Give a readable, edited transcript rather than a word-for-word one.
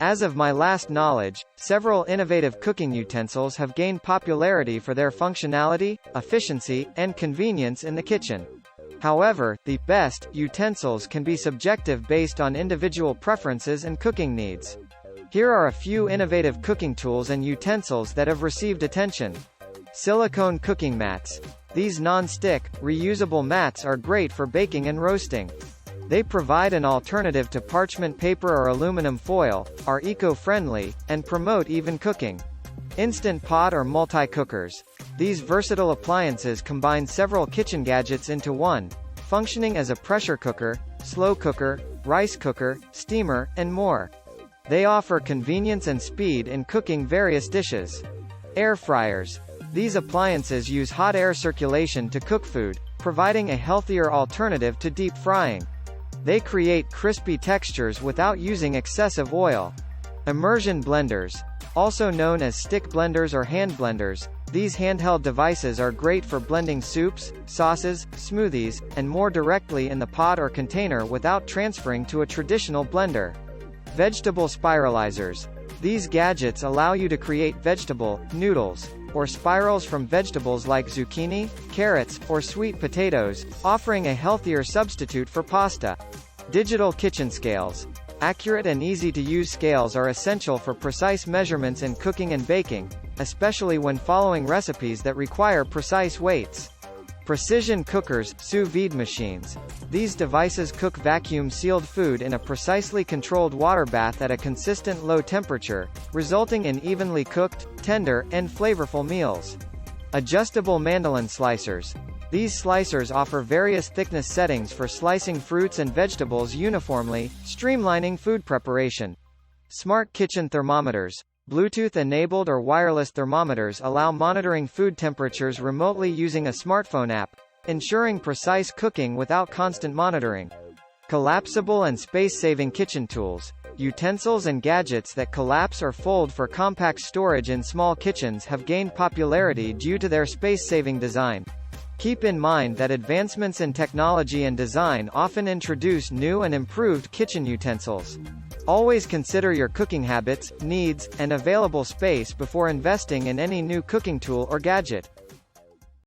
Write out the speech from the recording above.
As of my last knowledge, several innovative cooking utensils have gained popularity for their functionality, efficiency, and convenience in the kitchen. However, the best utensils can be subjective based on individual preferences and cooking needs. Here are a few innovative cooking tools and utensils that have received attention. Silicone cooking mats. These non-stick, reusable mats are great for baking and roasting. They provide an alternative to parchment paper or aluminum foil, are eco-friendly, and promote even cooking. Instant pot or multi-cookers. These versatile appliances combine several kitchen gadgets into one, functioning as a pressure cooker, slow cooker, rice cooker, steamer, and more. They offer convenience and speed in cooking various dishes. Air fryers. These appliances use hot air circulation to cook food, providing a healthier alternative to deep frying. They create crispy textures without using excessive oil. Immersion blenders. Also known as stick blenders or hand blenders, these handheld devices are great for blending soups, sauces, smoothies, and more directly in the pot or container without transferring to a traditional blender. Vegetable spiralizers. These gadgets allow you to create vegetable noodles, or spirals from vegetables like zucchini, carrots, or sweet potatoes, offering a healthier substitute for pasta. Digital kitchen scales. Accurate and easy-to-use scales are essential for precise measurements in cooking and baking, especially when following recipes that require precise weights. Precision cookers, sous vide machines. These devices cook vacuum-sealed food in a precisely controlled water bath at a consistent low temperature, resulting in evenly cooked, tender, and flavorful meals. Adjustable mandolin slicers. These slicers offer various thickness settings for slicing fruits and vegetables uniformly, streamlining food preparation. Smart kitchen thermometers. Bluetooth-enabled or wireless thermometers allow monitoring food temperatures remotely using a smartphone app, ensuring precise cooking without constant monitoring. Collapsible and space-saving kitchen tools. Utensils and gadgets that collapse or fold for compact storage in small kitchens have gained popularity due to their space-saving design. Keep in mind that advancements in technology and design often introduce new and improved kitchen utensils. Always consider your cooking habits, needs, and available space before investing in any new cooking tool or gadget.